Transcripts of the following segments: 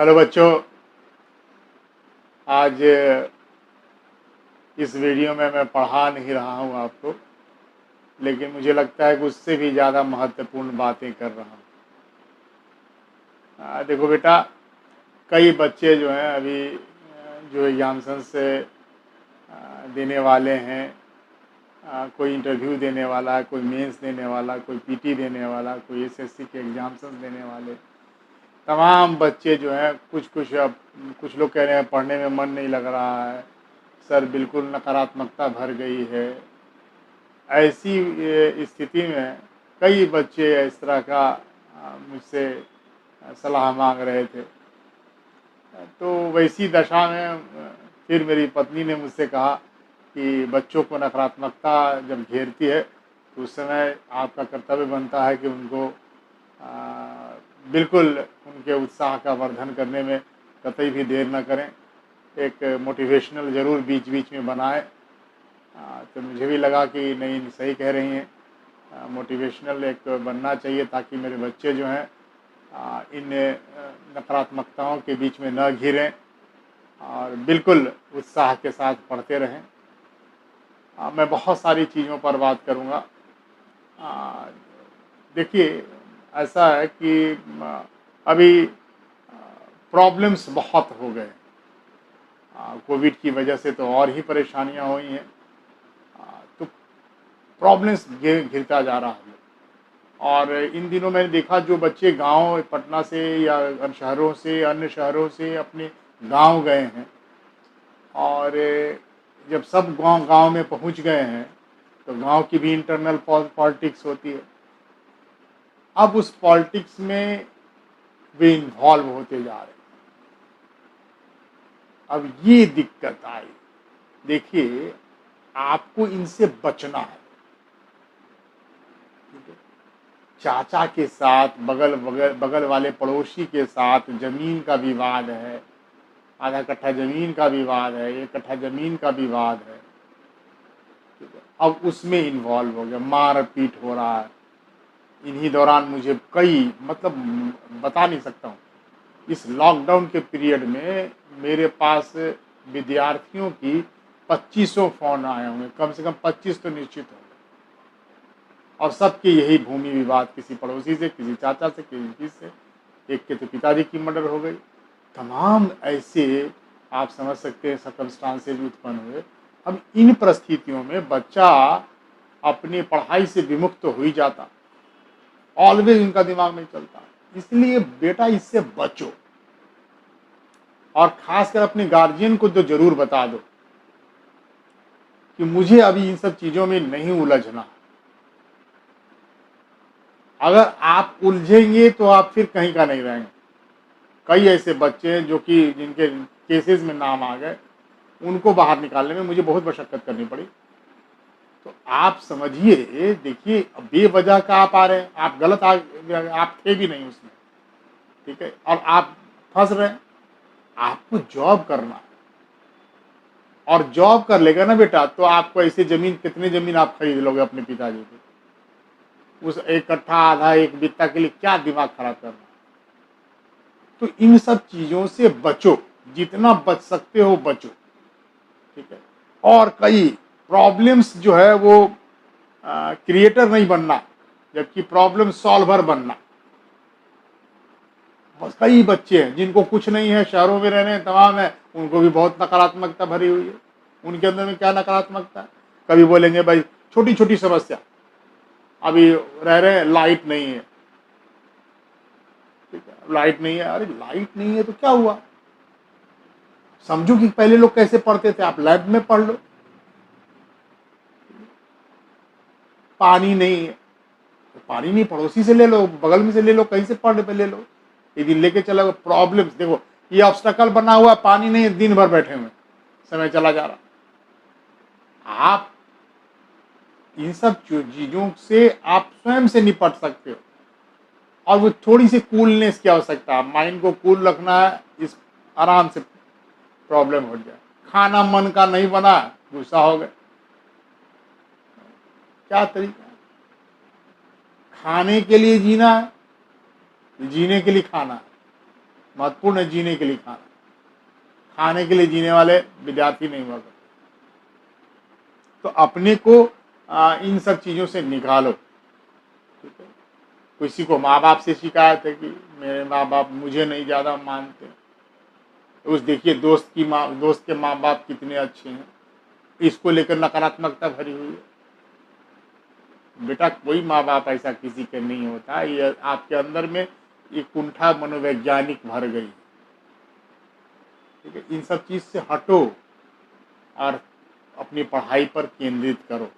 Hello बच्चों, आज इस वीडियो में मैं पढ़ा नहीं रहा हूँ आपको, लेकिन मुझे लगता है कि उससे भी ज़्यादा महत्वपूर्ण बातें कर रहा हूँ। देखो बेटा, कई बच्चे जो हैं अभी जो एग्जाम्सन से देने वाले हैं, कोई इंटरव्यू देने वाला, कोई मेंस देने वाला, कोई पीटी देने वाला, कोई एसएससी के एग्जाम्सन देने वाले, तमाम बच्चे जो हैं अब कुछ लोग कह रहे हैं पढ़ने में मन नहीं लग रहा है सर, बिल्कुल नकारात्मकता भर गई है। ऐसी स्थिति में कई बच्चे इस तरह का मुझसे सलाह मांग रहे थे। तो वैसी दशा में फिर मेरी पत्नी ने मुझसे कहा कि बच्चों को नकारात्मकता जब घेरती है तो उस समय आपका कर्तव्य बनता है कि उनको बिल्कुल उनके उत्साह का वर्धन करने में कतई भी देर न करें। एक मोटिवेशनल ज़रूर बीच बीच में बनाएं। तो मुझे भी लगा कि नहीं, सही कह रही हैं, मोटिवेशनल एक बनना चाहिए ताकि मेरे बच्चे जो हैं इन नकारात्मकताओं के बीच में न घिरें और बिल्कुल उत्साह के साथ पढ़ते रहें। मैं बहुत सारी चीज़ों पर बात करूँगा। देखिए, ऐसा है कि अभी प्रॉब्लम्स बहुत हो गए। कोविड की वजह से तो और ही परेशानियां हुई हैं। तो प्रॉब्लम्स घिरता जा रहा है। और इन दिनों मैंने देखा जो बच्चे गांव, पटना से या शहरों से, अन्य शहरों से अपने गांव गए हैं, और जब सब गांव गांव में पहुंच गए हैं तो गांव की भी इंटरनल पॉलिटिक्स होती है। अब उस पॉलिटिक्स में वे इन्वॉल्व होते जा रहे हैं। अब ये दिक्कत आई। देखिए, आपको इनसे बचना है। चाचा के साथ, बगल वाले पड़ोसी के साथ जमीन का विवाद है, आधा कट्ठा जमीन का विवाद है, 1 कट्ठा जमीन का विवाद है। अब उसमें इन्वॉल्व हो गया, मारपीट हो रहा है। इन्हीं दौरान मुझे कई, मतलब बता नहीं सकता हूँ, इस लॉकडाउन के पीरियड में मेरे पास विद्यार्थियों की 2500 फ़ोन आए होंगे, कम से कम 25 तो निश्चित होंगे। और सबके यही भूमि विवाद, किसी पड़ोसी से, किसी चाचा से, किसी से। एक के तो पिताजी की मर्डर हो गई। तमाम ऐसे आप समझ सकते हैं सर्कमस्टांसेज उत्पन्न हुए। अब इन परिस्थितियों में बच्चा अपनी पढ़ाई से विमुक्त हो ही जाता, ऑलवेज उनका दिमाग नहीं चलता। इसलिए बेटा, इससे बचो, और खासकर अपने गार्जियन को तो जरूर बता दो कि मुझे अभी इन सब चीजों में नहीं उलझना। अगर आप उलझेंगे तो आप फिर कहीं का नहीं रहेंगे। कई ऐसे बच्चे हैं जो कि जिनके केसेस में नाम आ गए, उनको बाहर निकालने में मुझे बहुत मशक्कत करनी पड़ी। तो आप समझिए, देखिए, बेवजह का आप आ रहे हैं, आप गलत आप थे भी नहीं उसमें, ठीक है, और आप फंस रहे हैं। आपको जॉब करना है, और जॉब कर लेगा ना बेटा तो आपको ऐसे जमीन, कितने जमीन आप खरीद लोगे अपने पिताजी की, उस 1 कट्ठा, आधा, 1 बित्ता के लिए क्या दिमाग खराब करना। तो इन सब चीजों से बचो, जितना बच सकते हो बचो, ठीक है। और कई प्रॉब्लम्स जो है वो क्रिएटर नहीं बनना, जबकि प्रॉब्लम सॉल्वर बनना। बस कई बच्चे हैं जिनको कुछ नहीं है, शहरों में रह रहे हैं, तमाम है, उनको भी बहुत नकारात्मकता भरी हुई है। उनके अंदर में क्या नकारात्मकता है? कभी बोलेंगे भाई छोटी छोटी समस्या, अभी रह रहे हैं, लाइट नहीं है, ठीक है, लाइट नहीं है। अरे लाइट नहीं है तो क्या हुआ? समझो कि पहले लोग कैसे पढ़ते थे, आप लैब में पढ़ लो। पानी नहीं है तो पानी नहीं, पड़ोसी से ले लो, बगल में से ले लो, कहीं से पढ़ ले लो। ये दिन लेके चला। प्रॉब्लम्स देखो, ये ऑब्स्टकल बना हुआ, पानी नहीं है, दिन भर बैठे हुए, समय चला जा रहा। आप इन सब चीजों से आप स्वयं से निपट सकते हो, और वो थोड़ी सी कूलनेस की आवश्यकता है। माइंड को कूल रखना है, इस आराम से प्रॉब्लम हो जाए। खाना मन का नहीं बना, गुस्सा हो गए, क्या तरीका? खाने के लिए जीना है, जीने के लिए खाना है। महत्वपूर्ण है जीने के लिए खाना, खाने के लिए जीने वाले विद्यार्थी नहीं हुआ करते। तो अपने को इन सब चीज़ों से निकालो, ठीक है। किसी को माँ बाप से शिकायत है कि मेरे माँ बाप मुझे नहीं ज़्यादा मानते, तो उस देखिए दोस्त के माँ बाप कितने अच्छे हैं, इसको लेकर नकारात्मकता भरी हुई है। बेटा कोई माँ बाप ऐसा किसी के नहीं होता, ये आपके अंदर में ये कुंठा मनोवैज्ञानिक भर गई, ठीक है। इन सब चीज़ से हटो और अपनी पढ़ाई पर केंद्रित करो।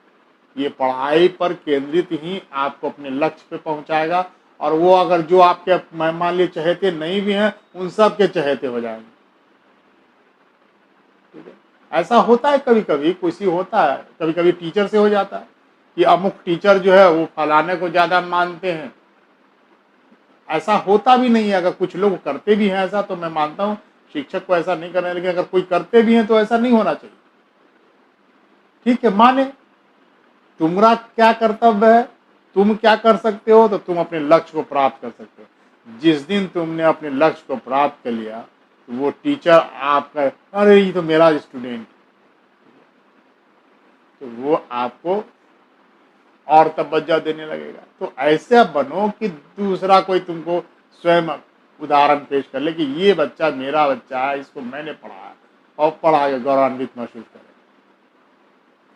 ये पढ़ाई पर केंद्रित ही आपको अपने लक्ष्य पे पहुंचाएगा, और वो अगर जो आपके मान लीजिए चहेते नहीं भी हैं, उन सब के चहेते हो जाएंगे, ठीक है। ऐसा होता है कभी कभी, किसी होता है, कभी कभी टीचर से हो जाता है कि अमुक टीचर जो है वो फलाने को ज़्यादा मानते हैं। ऐसा होता भी नहीं है, अगर कुछ लोग करते भी हैं ऐसा, तो मैं मानता हूँ शिक्षक को ऐसा नहीं करना है, लेकिन अगर कोई करते भी हैं तो ऐसा नहीं होना चाहिए, ठीक है। माने तुम्हारा क्या कर्तव्य है, तुम क्या कर सकते हो, तो तुम अपने लक्ष्य को प्राप्त कर सकते हो। जिस दिन तुमने अपने लक्ष्य को प्राप्त कर लिया, तो वो टीचर आपका, अरे ये तो मेरा स्टूडेंट, तो वो आपको और तवज्जो देने लगेगा। तो ऐसे बनो कि दूसरा कोई तुमको स्वयं उदाहरण पेश कर ले कि ये बच्चा मेरा बच्चा है, इसको मैंने पढ़ाया, और पढ़ा के गौरवान्वित महसूस करे।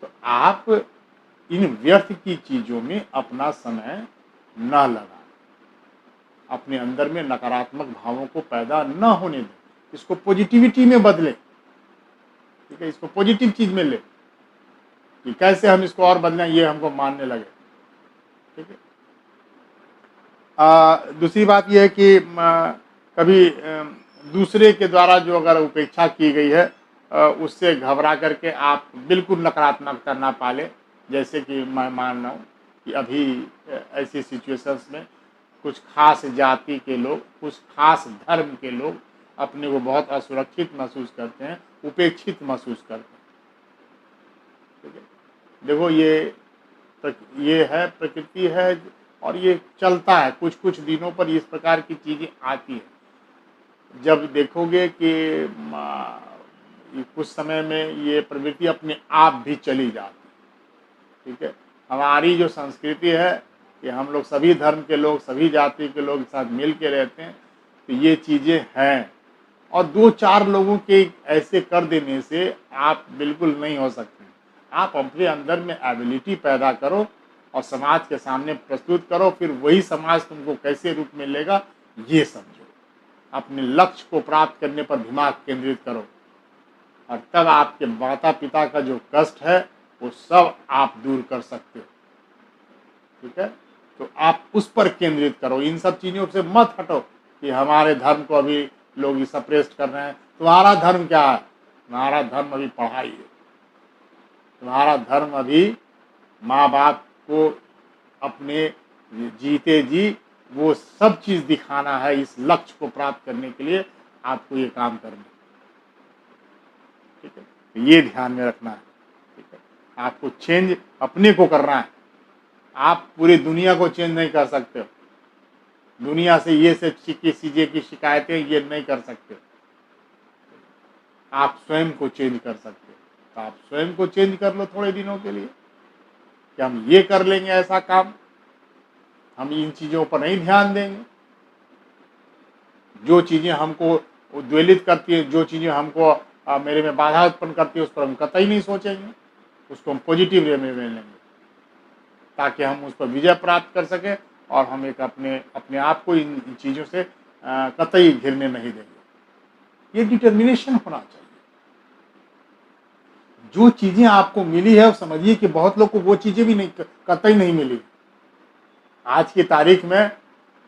तो आप इन व्यर्थ की चीज़ों में अपना समय न लगाएं, अपने अंदर में नकारात्मक भावों को पैदा न होने दें, इसको पॉजिटिविटी में बदलें, ठीक है। इसको पॉजिटिव चीज़ में ले कि कैसे हम इसको और बदलें, ये हमको मानने लगे, ठीक है। दूसरी बात यह है कि कभी दूसरे के द्वारा जो अगर उपेक्षा की गई है, उससे घबरा करके आप बिल्कुल नकारात्मकता ना पाले। जैसे कि मैं मान रहा हूँ कि अभी ऐसी सिचुएशंस में कुछ खास जाति के लोग, कुछ खास धर्म के लोग अपने को बहुत असुरक्षित महसूस करते हैं, उपेक्षित महसूस करते हैं, ठीक है। देखो ये है, प्रकृति है, और ये चलता है, कुछ कुछ दिनों पर इस प्रकार की चीज़ें आती हैं। जब देखोगे कि कुछ समय में ये प्रवृत्ति अपने आप भी चली जाती, ठीक है। हमारी जो संस्कृति है कि हम लोग सभी धर्म के लोग, सभी जाति के लोग साथ मिल के रहते हैं, तो ये चीज़ें हैं। और 2-4 लोगों के ऐसे कर देने से आप बिल्कुल नहीं हो सकते। आप अपने अंदर में एबिलिटी पैदा करो और समाज के सामने प्रस्तुत करो, फिर वही समाज तुमको कैसे रूप में लेगा ये समझो। अपने लक्ष्य को प्राप्त करने पर दिमाग केंद्रित करो, और तब आपके माता पिता का जो कष्ट है वो सब आप दूर कर सकते हो, ठीक है। तो आप उस पर केंद्रित करो, इन सब चीज़ों से मत हटो कि हमारे धर्म को अभी लोग सप्रेस्ट कर रहे हैं। तुम्हारा धर्म क्या है? तुम्हारा धर्म अभी पढ़ाई है, तुम्हारा धर्म अभी माँ बाप को अपने जीते जी वो सब चीज़ दिखाना है। इस लक्ष्य को प्राप्त करने के लिए आपको ये काम करना है, ठीक है। तो ये ध्यान में रखना है, ठीक है। आपको चेंज अपने को करना है, आप पूरी दुनिया को चेंज नहीं कर सकते हो। दुनिया से ये सब चीज़ें की शिकायतें ये नहीं कर सकते, आप स्वयं को चेंज कर सकते हो। तो आप स्वयं को चेंज कर लो थोड़े दिनों के लिए कि हम ये कर लेंगे ऐसा काम, हम इन चीज़ों पर नहीं ध्यान देंगे। जो चीज़ें हमको उद्वेलित करती है, जो चीज़ें हमको मेरे में बाधा उत्पन्न करती है, उस पर हम कतई नहीं सोचेंगे, उसको हम पॉजिटिव वे में लेंगे, ताकि हम उस पर विजय प्राप्त कर सकें, और हम एक अपने आप को इन चीज़ों से कतई घिरने नहीं देंगे। ये डिटर्मिनेशन होना चाहिए। जो चीज़ें आपको मिली है, समझिए कि बहुत लोग को वो चीज़ें भी नहीं, कतई नहीं मिली। आज की तारीख में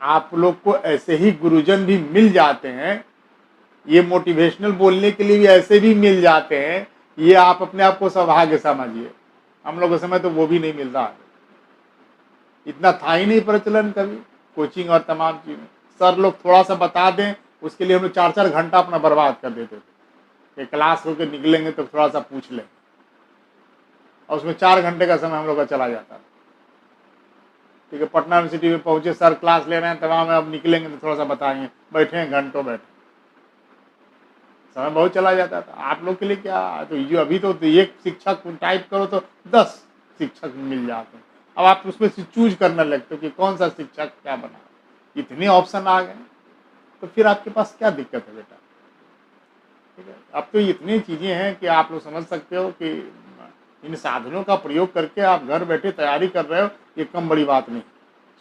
आप लोग को ऐसे ही गुरुजन भी मिल जाते हैं, ये मोटिवेशनल बोलने के लिए भी ऐसे भी मिल जाते हैं, ये आप अपने आप को सौभाग्य समझिए। हम लोगों के समय तो वो भी नहीं मिल रहा है, इतना था ही नहीं प्रचलन कभी कोचिंग और तमाम चीज़ें। सर लोग थोड़ा सा बता दें, उसके लिए हम लोग 4-4 घंटा अपना बर्बाद कर देते थे कि क्लास होकर निकलेंगे तो थोड़ा सा पूछ लें, और उसमें 4 घंटे का समय हम लोग का चला जाता है, ठीक है। पटना यूनिवर्सिटी में पहुंचे, सर क्लास ले रहे हैं, तमाम अब निकलेंगे तो थोड़ा सा बताएंगे, बैठे हैं घंटों बैठे, समय बहुत चला जाता था। आप लोग के लिए क्या, तो ये अभी तो एक शिक्षक टाइप करो तो 10 शिक्षक मिल जाते हैं। अब आप उसमें से चूज करने लगते हो कि कौन सा शिक्षक क्या बना। इतने ऑप्शन आ गए, तो फिर आपके पास क्या दिक्कत है बेटा। ठीक है, अब तो इतनी चीज़ें हैं कि आप लोग समझ सकते हो कि इन साधनों का प्रयोग करके आप घर बैठे तैयारी कर रहे हो, ये कम बड़ी बात नहीं।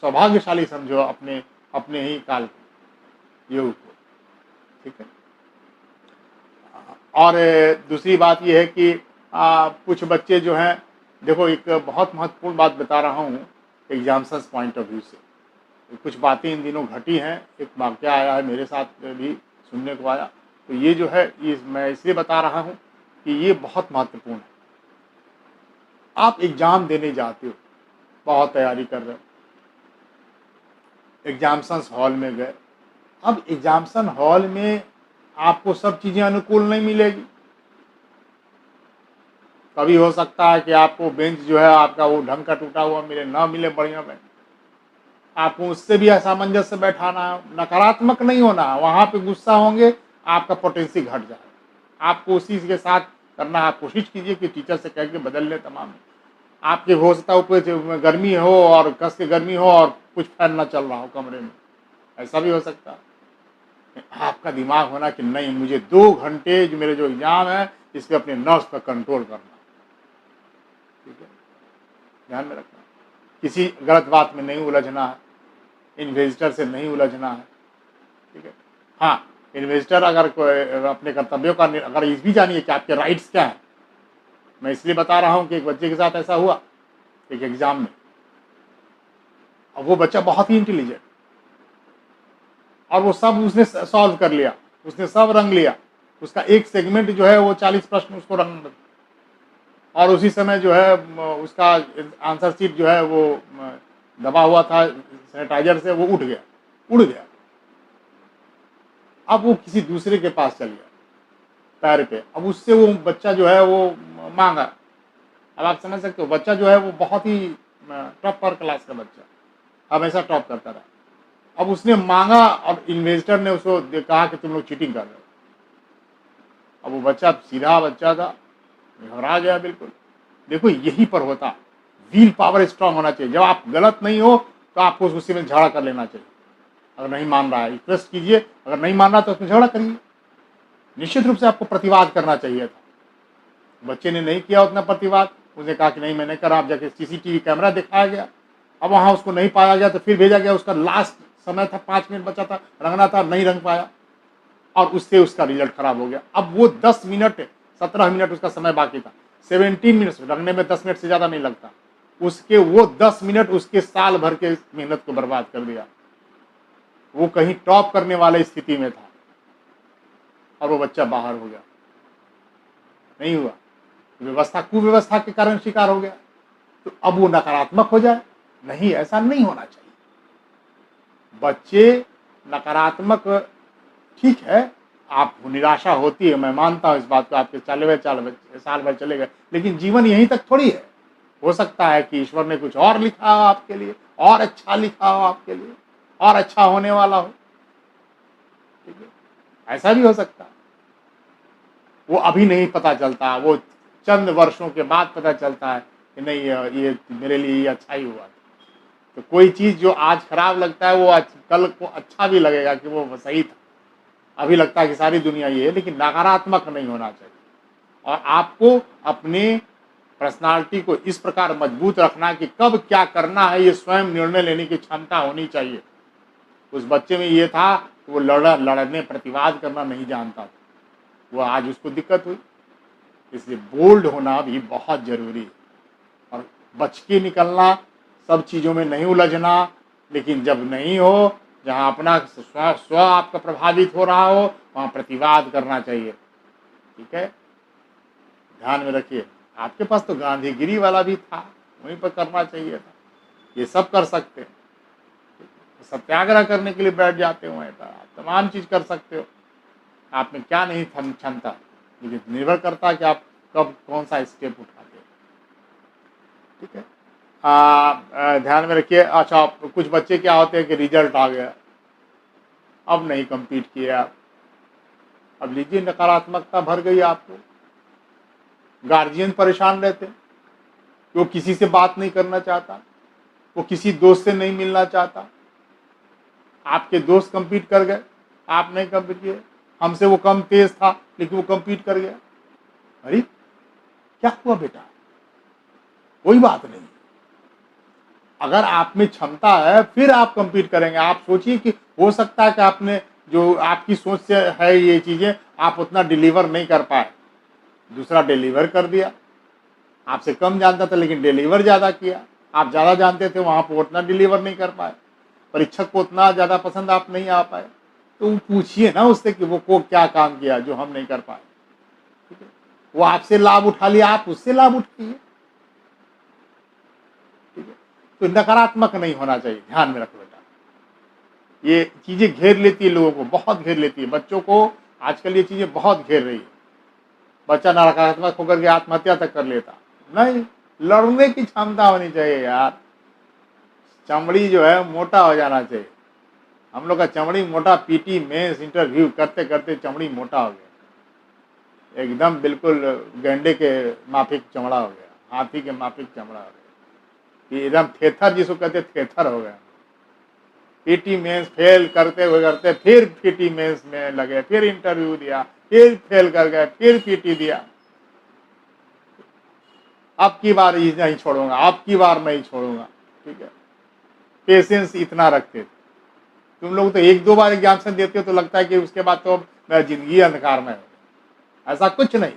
सौभाग्यशाली समझो अपने अपने ही काल के युग को। ठीक है। और दूसरी बात यह है कि कुछ बच्चे जो हैं, देखो एक बहुत महत्वपूर्ण बात बता रहा हूँ एग्जाम्सन्स पॉइंट ऑफ व्यू से। कुछ बातें इन दिनों घटी हैं, एक वाक़या आया है मेरे साथ भी सुनने को आया, तो ये जो है ये मैं इसलिए बता रहा हूँ कि ये बहुत महत्वपूर्ण है। आप एग्ज़ाम देने जाते हो, बहुत तैयारी कर रहे हो, एग्जाम्सन्स हॉल में गए। अब एग्जाम्सन हॉल में आपको सब चीज़ें अनुकूल नहीं मिलेगी। कभी हो सकता है कि आपको बेंच जो है आपका वो ढंग का टूटा हुआ मिले, ना मिले बढ़िया बेंच, आपको उससे भी असामंजस्य बैठाना है। नकारात्मक नहीं होना है, वहाँ पे गुस्सा होंगे, आपका पोटेंसी घट जाएगा। आपको उसी के साथ करना है। आप कोशिश कीजिए कि टीचर से कह के बदल लें तमाम। आपके हो सकता है ऊपर गर्मी हो और कस के गर्मी हो और कुछ फैन ना चल रहा हो कमरे में, ऐसा भी हो सकता है। आपका दिमाग होना कि नहीं, मुझे 2 घंटे जो मेरे जो एग्जाम है इस पर अपने नर्व्स पर कंट्रोल करना। ठीक है, ध्यान में रखना, किसी गलत बात में नहीं उलझना है, इन्वेस्टर से नहीं उलझना है। ठीक है, हाँ, इन्वेस्टर अगर अपने कर्तव्यों का अगर इस भी जानिए कि आपके राइट्स क्या हैं। मैं इसलिए बता रहा हूँ कि एक बच्चे के साथ ऐसा हुआ एक एग्जाम में। अब वो बच्चा बहुत ही इंटेलिजेंट, और वो सब उसने सॉल्व कर लिया, उसने सब रंग लिया। उसका एक सेगमेंट जो है वो 40 प्रश्न उसको रंग, और उसी समय जो है उसका आंसर शीट जो है वो दबा हुआ था सैनिटाइजर से, वो उठ गया, उड़ गया। अब वो किसी दूसरे के पास चल गया पैर पे। अब उससे वो बच्चा जो है वो मांगा। अब आप समझ सकते हो, बच्चा जो है वो बहुत ही टॉप पर क्लास का बच्चा, हमेशा टॉप करता रहा। अब उसने मांगा और इन्वेस्टर ने उसको कहा कि तुम लोग चीटिंग कर रहे हो। अब वो बच्चा सीधा बच्चा था, घबरा गया बिल्कुल। देखो यही पर होता, व्हील पावर स्ट्रांग होना चाहिए। जब आप गलत नहीं हो तो आपको उसी में झगड़ा कर लेना चाहिए। अगर नहीं मान रहा है रिक्वेस्ट कीजिए, अगर नहीं मान रहा तो उसमें झगड़ा करिए। निश्चित रूप से आपको प्रतिवाद करना चाहिए था। बच्चे ने नहीं किया उतना प्रतिवाद, उसने कहा कि नहीं मैंने करा। आप जाके सीसीटीवी कैमरा दिखाया गया, अब वहां उसको नहीं पाया गया तो फिर भेजा गया। उसका लास्ट समय था, 5 मिनट बचा था, रंगना था, नहीं रंग पाया, और उससे उसका रिजल्ट खराब हो गया। अब वो 10 मिनट 17 मिनट उसका समय बाकी था, 17 मिनट्स रंगने में 10 मिनट से ज़्यादा नहीं लगता। उसके वो 10 मिनट उसके साल भर के मेहनत को बर्बाद कर दिया। वो कहीं टॉप करने वाले स्थिति में था और वो बच्चा बाहर हो गया, नहीं हुआ। व्यवस्था कुव्यवस्था के कारण शिकार हो गया। तो अब वो नकारात्मक हो जाए, नहीं, ऐसा नहीं होना चाहिए। बच्चे नकारात्मक, ठीक है, आपको निराशा होती है, मैं मानता हूँ इस बात को, आपके साल भर चले गए, लेकिन जीवन यहीं तक थोड़ी है। हो सकता है कि ईश्वर ने कुछ और लिखा हो आपके लिए, और अच्छा लिखा हो आपके लिए, और अच्छा होने वाला हो। ठीक है, ऐसा भी हो सकता है। वो अभी नहीं पता चलता, वो चंद वर्षों के बाद पता चलता है कि नहीं ये मेरे लिए ये अच्छा ही हुआ। तो कोई चीज़ जो आज खराब लगता है वो आज कल को अच्छा भी लगेगा कि वो सही था। अभी लगता है कि सारी दुनिया ये है, लेकिन नकारात्मक नहीं होना चाहिए। और आपको अपने पर्सनालिटी को इस प्रकार मजबूत रखना कि कब क्या करना है ये स्वयं निर्णय लेने की क्षमता होनी चाहिए। उस बच्चे में ये था कि वो लड़ने प्रतिवाद करना नहीं जानता था, वो आज उसको दिक्कत हुई। इसलिए बोल्ड होना भी बहुत जरूरी है, और बच के निकलना, सब चीज़ों में नहीं उलझना। लेकिन जब नहीं हो, जहाँ अपना स्व आपका प्रभावित हो रहा हो, वहाँ प्रतिवाद करना चाहिए। ठीक है, ध्यान में रखिए। आपके पास तो गांधीगिरी वाला भी था, वहीं पर करना चाहिए था। ये सब कर सकते हैं, सत्याग्रह करने के लिए बैठ जाते हो वहीं पर, आप तमाम चीज़ कर सकते हो। आप में क्या नहीं क्षमता, लेकिन निर्भर करता है कि आप कब कौन सा स्टेप उठाते हो। ठीक है, ध्यान में रखिए। अच्छा, कुछ बच्चे क्या होते हैं कि रिजल्ट आ गया, अब नहीं compete किए आप, अब लीजिए, नकारात्मकता भर गई आपको। गार्जियन परेशान रहते हैं, वो किसी से बात नहीं करना चाहता, वो किसी दोस्त से नहीं मिलना चाहता। आपके दोस्त compete कर गए, आप नहीं compete किए। हमसे वो कम तेज था लेकिन वो compete कर गया। अरे क्या हुआ बेटा? कोई बात नहीं, अगर आप में क्षमता है फिर आप compete करेंगे। आप सोचिए कि हो सकता है कि आपने जो आपकी सोच से है ये चीजें आप उतना डिलीवर नहीं कर पाए, दूसरा डिलीवर कर दिया। आपसे कम जानता था लेकिन डिलीवर ज्यादा किया। आप ज्यादा जानते थे, वहां पर उतना डिलीवर नहीं कर पाए, परीक्षक को उतना ज्यादा पसंद आप नहीं आ पाए। तो पूछिए ना उससे कि वो क्या काम किया जो हम नहीं कर पाए। ठीक है, वो आपसे लाभ उठा लिया, आप उससे लाभ उठाइए। ठीक है, तो नकारात्मक नहीं होना चाहिए, ध्यान में रखो बेटा। ये चीजें घेर लेती है लोगों को, बहुत घेर लेती है। बच्चों को आजकल ये चीजें बहुत घेर रही है। बच्चा नकारात्मक होकर के आत्महत्या तक कर लेता नहीं। लड़ने की क्षमता होनी चाहिए यार। चमड़ी जो है मोटा हो जाना चाहिए। हम लोग का चमड़ी मोटा, पीटी मेंस इंटरव्यू करते करते चमड़ी मोटा हो गया, एकदम बिल्कुल गैंडे के माफिक चमड़ा हो गया, हाथी के माफिक चमड़ा हो गया, एकदम थेथर जिसको कहते थेथर हो गया। पीटी मेंस फेल करते हुए करते फिर पीटी मेंस में लगे, फिर इंटरव्यू दिया, फिर फेल कर गए, फिर पीटी दिया। अब की बार नहीं छोड़ूंगा, अब की बार नहीं छोड़ूंगा। ठीक है, पेशेंस इतना रखते थे। तुम लोग तो एक दो बार एग्जामिनेशन देते हो तो लगता है कि उसके बाद तो मेरा जिंदगी अंधकार में है। ऐसा कुछ नहीं।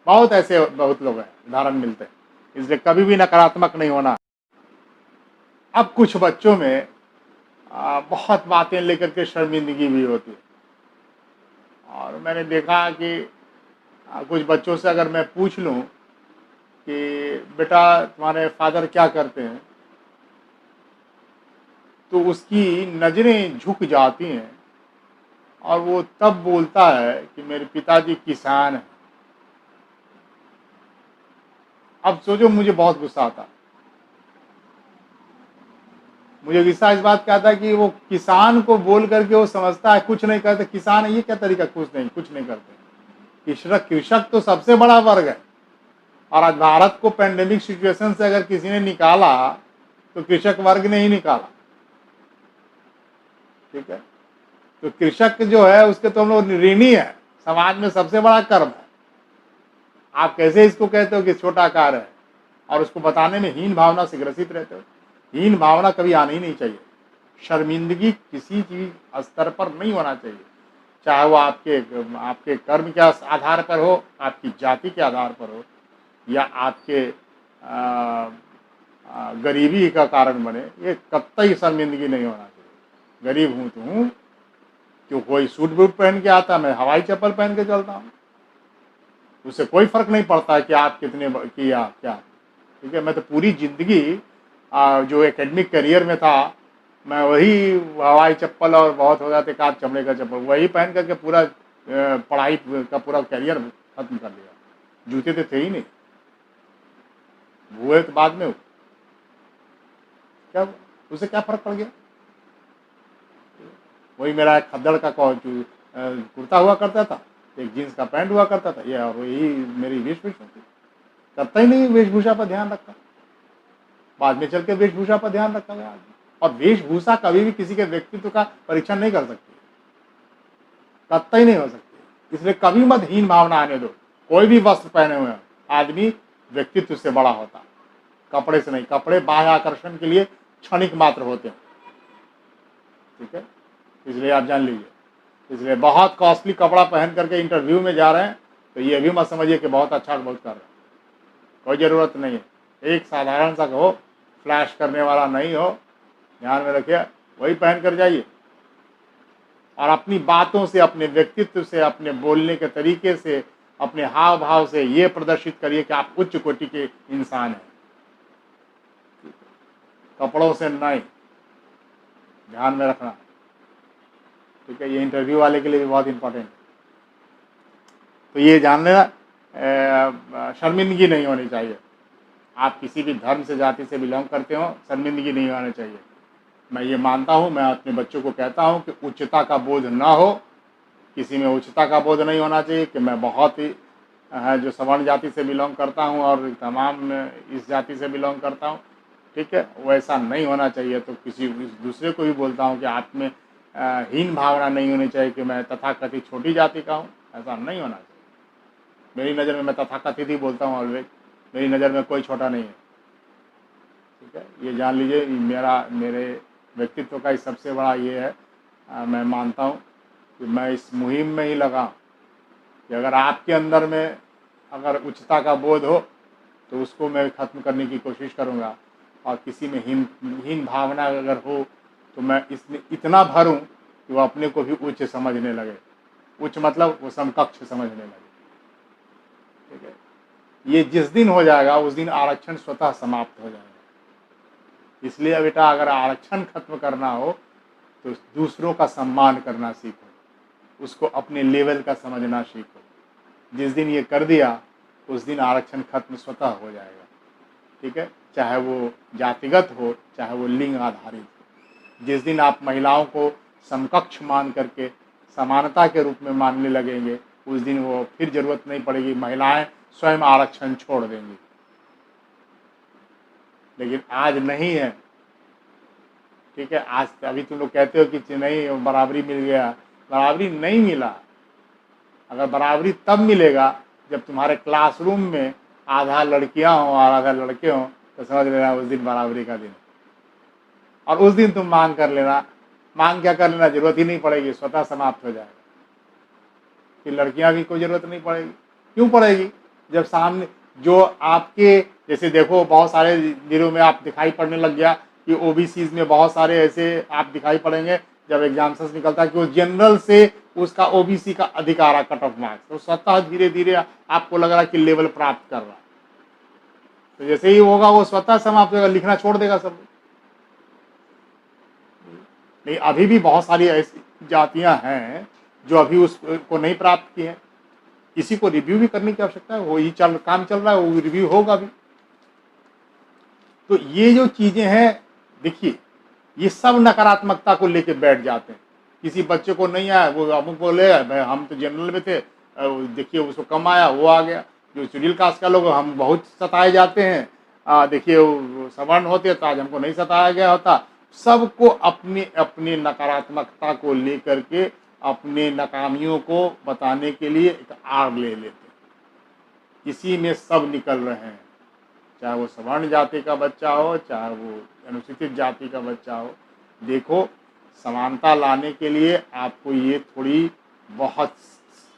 बहुत ऐसे बहुत लोग हैं, उदाहरण मिलते हैं। इसलिए कभी भी नकारात्मक नहीं होना। अब कुछ बच्चों में बहुत बातें लेकर के शर्मिंदगी भी होती है। और मैंने देखा कि कुछ बच्चों से अगर मैं पूछ लूं कि बेटा तुम्हारे फादर क्या करते हैं, तो उसकी नज़रें झुक जाती हैं और वो तब बोलता है कि मेरे पिताजी किसान हैं। अब सोचो, मुझे बहुत गुस्सा आता। मुझे गुस्सा इस बात का आता है कि वो किसान को बोल करके वो समझता है कुछ नहीं करते, किसान है ये क्या तरीका, कुछ नहीं करते। कृषक तो सबसे बड़ा वर्ग है। और आज भारत को पेंडेमिक सिचुएशन से अगर किसी ने निकाला तो कृषक वर्ग ने ही निकाला। ठीक है, तो कृषक जो है उसके तो हम लोग ऋणी है, समाज में सबसे बड़ा कर्म है। आप कैसे इसको कहते हो कि छोटा कार्य है और उसको बताने में हीन भावना से ग्रसित रहते हो। हीन भावना कभी आनी ही नहीं चाहिए। शर्मिंदगी किसी चीज स्तर पर नहीं होना चाहिए, चाहे वो आपके कर्म के आधार पर हो, आपकी जाति के आधार पर हो, या आपके गरीबी का कारण बने। ये कतई शर्मिंदगी नहीं होना चाहिए। गरीब हूं तो हूं, क्यों कोई सूट बूट पहन के आता, मैं हवाई चप्पल पहन के चलता हूँ, उससे कोई फर्क नहीं पड़ता कि आप कितने किया क्या। ठीक है, मैं तो पूरी जिंदगी जो एकेडमिक करियर में था, मैं वही हवाई चप्पल और बहुत हो जाते काट चमड़े का चप्पल वही पहन करके पूरा पढ़ाई का पूरा करियर खत्म कर लिया। जूते तो थे ही नहीं, हुए तो बाद में। क्या उससे क्या फर्क पड़ गया? वही मेरा एक खद्दड़ का कुर्ता हुआ करता था, एक जीन्स का पैंट हुआ करता था, ये और यही मेरी वेशभूषा थी। करता ही नहीं वेशभूषा पर ध्यान रखा, बाद में चल के वेशभूषा पर ध्यान रखा गया। और वेशभूषा कभी भी किसी के व्यक्तित्व का परीक्षण नहीं कर सकती, कतई नहीं हो सकती। इसलिए कभी मत हीन भावना आने दो। कोई भी वस्त्र पहने हुए आदमी व्यक्तित्व से बड़ा होता, कपड़े से नहीं। कपड़े बाह्य आकर्षण के लिए क्षणिक मात्र होते हैं। ठीक है, इसलिए आप जान लीजिए। इसलिए बहुत कॉस्टली कपड़ा पहन करके इंटरव्यू में जा रहे हैं तो ये भी मत समझिए कि बहुत अच्छा बहुत कर रहे हैं, कोई ज़रूरत नहीं है। एक साधारण सा हो, फ्लैश करने वाला नहीं हो, ध्यान में रखिए, वही पहन कर जाइए। और अपनी बातों से, अपने व्यक्तित्व से, अपने बोलने के तरीके से, अपने हाव भाव से ये प्रदर्शित करिए कि आप उच्च कोटि के इंसान हैं, कपड़ों से नहीं। ध्यान में रखना। ठीक है, ये इंटरव्यू वाले के लिए भी बहुत इंपॉर्टेंट है। तो ये जान लेना, शर्मिंदगी नहीं होनी चाहिए। आप किसी भी धर्म से, जाति से बिलोंग करते हो, शर्मिंदगी नहीं होनी चाहिए। मैं ये मानता हूँ, मैं अपने बच्चों को कहता हूँ कि उच्चता का बोध ना हो, किसी में उच्चता का बोध नहीं होना चाहिए कि मैं बहुत ही जो सवर्ण जाति से बिलोंग करता हूँ और तमाम इस जाति से बिलोंग करता हूँ, ठीक है, वैसा नहीं होना चाहिए। तो किसी दूसरे को भी बोलता हूँ कि आप में हीन भावना नहीं होनी चाहिए कि मैं तथाकथित छोटी जाति का हूँ, ऐसा नहीं होना चाहिए। मेरी नज़र में मैं तथाकथित ही बोलता हूँ ऑलवेज, मेरी नज़र में कोई छोटा नहीं है, ठीक है, ये जान लीजिए। मेरे व्यक्तित्व का सबसे बड़ा ये है, मैं मानता हूँ कि मैं इस मुहिम में ही लगा कि अगर आपके अंदर में अगर उच्चता का बोध हो तो उसको मैं ख़त्म करने की कोशिश करूँगा, और किसी में हीन भावना अगर हो तो मैं इसमें इतना भरूँ कि वो अपने को भी उच्च समझने लगे। उच्च मतलब वो समकक्ष समझने लगे, ठीक है। ये जिस दिन हो जाएगा उस दिन आरक्षण स्वतः समाप्त हो जाएगा। इसलिए बेटा, अगर आरक्षण खत्म करना हो तो दूसरों का सम्मान करना सीखो, उसको अपने लेवल का समझना सीखो। जिस दिन ये कर दिया उस दिन आरक्षण खत्म स्वतः हो जाएगा, ठीक है, चाहे वो जातिगत हो चाहे वो लिंग आधारित हो। जिस दिन आप महिलाओं को समकक्ष मान करके समानता के रूप में मानने लगेंगे उस दिन वो फिर जरूरत नहीं पड़ेगी, महिलाएं स्वयं आरक्षण छोड़ देंगी। लेकिन आज नहीं है, ठीक है। आज अभी तुम लोग कहते हो कि नहीं बराबरी मिल गया, बराबरी नहीं मिला। अगर बराबरी तब मिलेगा जब तुम्हारे क्लासरूम में आधा लड़कियां हों और आधा लड़के हों, तो समझ लेना उस दिन बराबरी का दिन। और उस दिन तुम मांग कर लेना, मांग क्या कर लेना, जरूरत ही नहीं पड़ेगी, स्वतः समाप्त हो जाएगा। फिर लड़कियां भी कोई जरूरत नहीं पड़ेगी। क्यों पड़ेगी? जब सामने जो आपके जैसे देखो बहुत सारे दिनों में आप दिखाई पड़ने लग गया कि ओबीसीज में बहुत सारे ऐसे आप दिखाई पड़ेंगे जब एग्जाम्स निकलता है कि वो जनरल से उसका ओबीसी का अधिक आ रहा कट ऑफ मार्क्स, तो स्वतः धीरे धीरे आपको लग रहा है कि लेवल प्राप्त कर रहा है। तो जैसे ही होगा वो स्वतः समाप्त होगा, लिखना छोड़ देगा सब। नहीं, अभी भी बहुत सारी ऐसी जातियां हैं जो अभी उसको नहीं प्राप्त की हैं। किसी को रिव्यू भी करने की आवश्यकता है, वो ही काम चल रहा है, वो रिव्यू होगा भी। तो ये जो चीजें हैं, देखिए, ये सब नकारात्मकता को लेके बैठ जाते हैं। किसी बच्चे को नहीं आया, वो अमुक बोले भाई हम तो जनरल में थे, देखिए उसको कम आया, वो आ गया। जो शेड्यूल कास्ट का लोग, हम बहुत सताए जाते हैं, देखिए वो सवर्ण होते तो आज हमको नहीं सताया गया होता। सबको अपनी अपनी नकारात्मकता को लेकर के अपने नाकामियों को बताने के लिए एक आड़ ले लेते हैं। इसी में सब निकल रहे हैं, चाहे वो सवर्ण जाति का बच्चा हो चाहे वो अनुसूचित जाति का बच्चा हो। देखो, समानता लाने के लिए आपको ये थोड़ी बहुत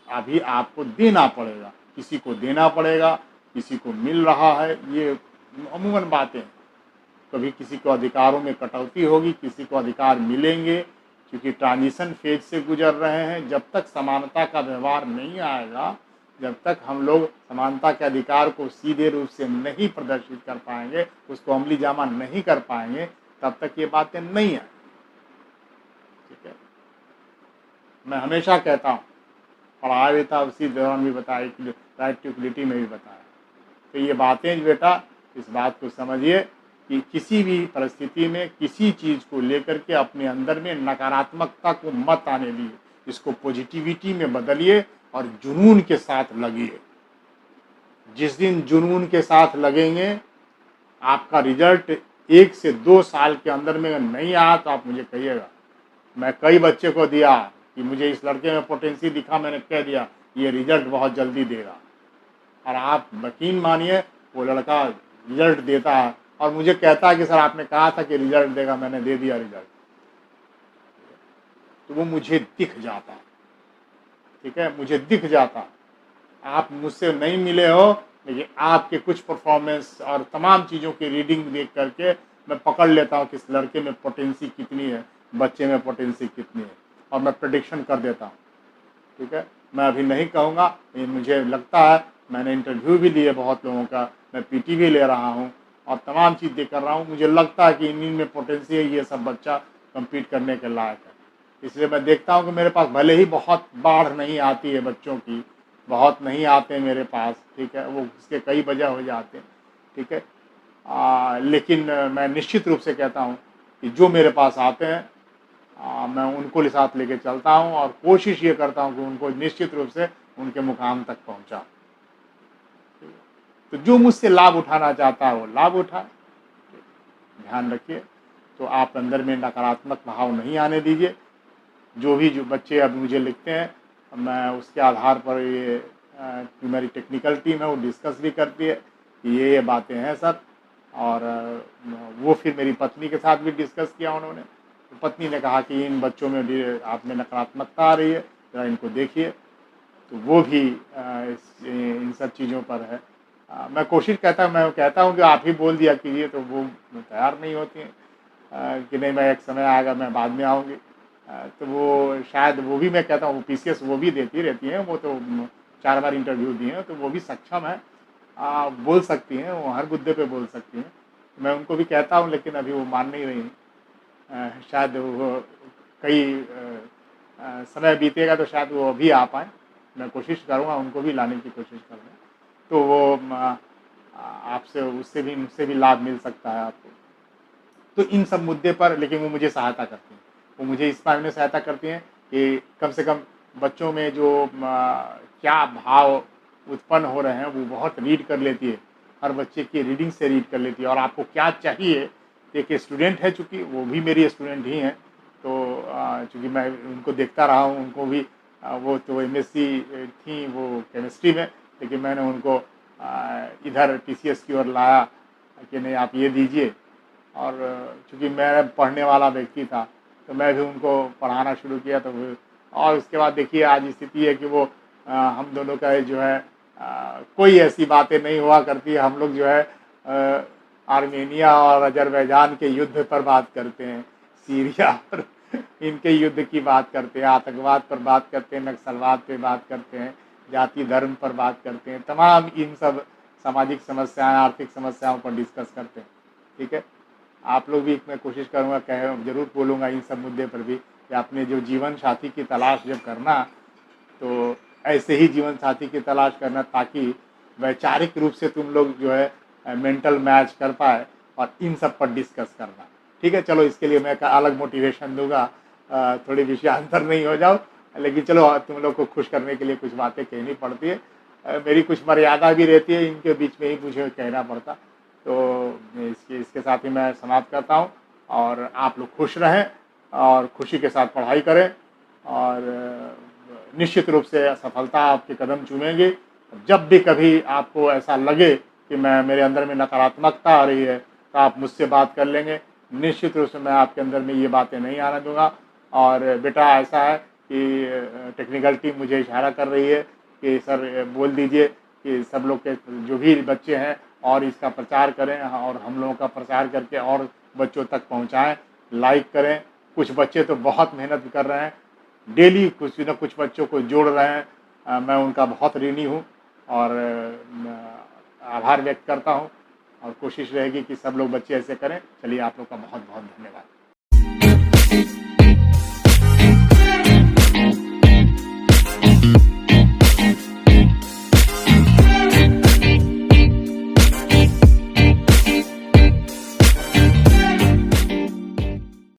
अभी आपको देना पड़ेगा, किसी को देना पड़ेगा, किसी को मिल रहा है, ये अमूमन बातें। कभी किसी को अधिकारों में कटौती होगी, किसी को अधिकार मिलेंगे, क्योंकि ट्रांजिशन फेज से गुजर रहे हैं। जब तक समानता का व्यवहार नहीं आएगा, जब तक हम लोग समानता के अधिकार को सीधे रूप से नहीं प्रदर्शित कर पाएंगे, उसको अमली जामा नहीं कर पाएंगे, तब तक ये बातें नहीं आएंगी, ठीक है। मैं हमेशा कहता हूँ, पढ़ाया भी था, उसी दौरान भी बताया, राइट टू इक्वलिटी में भी बताया। तो ये बातें बेटा, इस बात को समझिए कि किसी भी परिस्थिति में किसी चीज़ को लेकर के अपने अंदर में नकारात्मकता को मत आने दिए, इसको पॉजिटिविटी में बदलिए और जुनून के साथ लगिए। जिस दिन जुनून के साथ लगेंगे, आपका रिजल्ट 1 से 2 साल के अंदर में नहीं आया तो आप मुझे कहिएगा। मैं कई बच्चे को दिया कि मुझे इस लड़के में पोटेंसी दिखा, मैंने कह दिया ये रिजल्ट बहुत जल्दी देगा, और आप यकीन मानिए वो लड़का रिजल्ट देता है और मुझे कहता है कि सर आपने कहा था कि रिजल्ट देगा, मैंने दे दिया रिजल्ट। तो वो मुझे दिख जाता, ठीक है, मुझे दिख जाता। आप मुझसे नहीं मिले हो, लेकिन आपके कुछ परफॉर्मेंस और तमाम चीज़ों की रीडिंग देख करके मैं पकड़ लेता हूँ कि इस लड़के में पोटेंसी कितनी है, बच्चे में पोटेंसी कितनी है, और मैं प्रेडिक्शन कर देता हूँ, ठीक है। मैं अभी नहीं कहूँगा, लेकिन मुझे लगता है, मैंने इंटरव्यू भी लिए बहुत लोगों का, मैं पीटी भी ले रहा हूँ और तमाम चीज़ें कर रहा हूँ। मुझे लगता है कि इन में पोटेंसी है, ये सब बच्चा कम्पीट करने के लायक है। इसलिए मैं देखता हूँ कि मेरे पास भले ही बहुत बाढ़ नहीं आती है बच्चों की, बहुत नहीं आते मेरे पास, ठीक है, वो उसके कई वजह हो जाते हैं, ठीक है, लेकिन मैं निश्चित रूप से कहता हूँ कि जो मेरे पास आते हैं मैं उनको साथ लेके चलता हूँ और कोशिश ये करता हूँ कि उनको निश्चित रूप से उनके मुकाम तक पहुँचाऊँ। तो जो मुझसे लाभ उठाना चाहता है वो लाभ उठाए, ध्यान रखिए। तो आप अंदर में नकारात्मक भाव नहीं आने दीजिए। जो बच्चे अब मुझे लिखते हैं मैं उसके आधार पर ये मेरी टेक्निकल टीम है वो डिस्कस भी करती है कि ये बातें हैं सर। और वो फिर मेरी पत्नी के साथ भी डिस्कस किया उन्होंने, तो पत्नी ने कहा कि इन बच्चों में आप में नकारात्मकता आ रही है, ज़रा इनको देखिए। तो वो भी इन सब चीज़ों पर है। मैं कहता हूँ कि आप ही बोल दिया कीजिए, तो वो तैयार नहीं होती हैं कि नहीं मैं एक समय आएगा मैं बाद में आऊँगी। तो वो शायद वो भी मैं कहता हूँ पीसीएस वो भी देती रहती हैं, वो तो 4 बार इंटरव्यू दिए हैं, तो वो भी सक्षम है, बोल सकती हैं, वो हर मुद्दे पे बोल सकती हैं। मैं उनको भी कहता हूँ लेकिन अभी वो मान नहीं रही। शायद वो कई समय बीतेगा तो शायद वो अभी आ पाएँ। मैं कोशिश करूँगा उनको भी लाने की कोशिश करूँगा, तो वो आपसे उससे भी लाभ मिल सकता है आपको। तो इन सब मुद्दे पर लेकिन वो मुझे सहायता करती हैं। वो मुझे इस बारे में सहायता करती हैं कि कम से कम बच्चों में जो क्या भाव उत्पन्न हो रहे हैं वो बहुत रीड कर लेती है, हर बच्चे की रीडिंग से रीड कर लेती है। और आपको क्या चाहिए, एक स्टूडेंट है, चूँकि वो भी मेरी स्टूडेंट ही हैं, तो चूँकि मैं उनको देखता रहा हूँ, उनको भी वो तो एमएससी थी वो केमिस्ट्री में, लेकिन मैंने उनको इधर पीसीएस की ओर लाया कि नहीं आप ये दीजिए। और चूँकि मैं पढ़ने वाला व्यक्ति था तो मैं भी उनको पढ़ाना शुरू किया। तो और उसके बाद देखिए आज स्थिति है कि वो हम दोनों का जो है कोई ऐसी बातें नहीं हुआ करती है। हम लोग जो है आर्मेनिया और अजरबैजान के युद्ध पर बात करते हैं, सीरिया और इनके युद्ध की बात करते हैं, आतंकवाद पर बात करते हैं, नक्सलवाद पे बात करते हैं, जाति धर्म पर बात करते हैं, तमाम इन सब सामाजिक समस्याएं आर्थिक समस्याओं पर डिस्कस करते हैं। ठीक है, आप लोग भी, मैं कोशिश करूँगा ज़रूर बोलूँगा इन सब मुद्दे पर भी कि आपने जो जीवन साथी की तलाश जब करना तो ऐसे ही जीवन साथी की तलाश करना ताकि वैचारिक रूप से तुम लोग जो है मेंटल मैच कर पाए और इन सब पर डिस्कस करना। ठीक है, चलो इसके लिए मैं अलग मोटिवेशन दूंगा, थोड़ी विषयांतर नहीं हो जाओ, लेकिन चलो तुम लोग को खुश करने के लिए कुछ बातें कहनी पड़ती है। मेरी कुछ मर्यादा भी रहती है, इनके बीच में ही मुझे कहना पड़ता। तो इसके साथ ही मैं समाप्त करता हूँ और आप लोग खुश रहें और खुशी के साथ पढ़ाई करें और निश्चित रूप से सफलता आपके कदम चूमेंगे। जब भी कभी आपको ऐसा लगे कि मेरे अंदर में नकारात्मकता आ रही है तो आप मुझसे बात कर लेंगे। निश्चित रूप से मैं आपके अंदर में ये बातें नहीं आने दूंगा। और बेटा ऐसा है कि टेक्निकल टीम मुझे इशारा कर रही है कि सर बोल दीजिए कि सब लोग के जो भी बच्चे हैं और इसका प्रचार करें और हम लोगों का प्रचार करके और बच्चों तक पहुंचाएं, लाइक करें। कुछ बच्चे तो बहुत मेहनत कर रहे हैं, डेली कुछ न कुछ बच्चों को जोड़ रहे हैं। मैं उनका बहुत ऋणी हूँ और आभार व्यक्त करता हूँ और कोशिश रहेगी कि सब लोग बच्चे ऐसे करें। चलिए, आप लोग का बहुत बहुत धन्यवाद।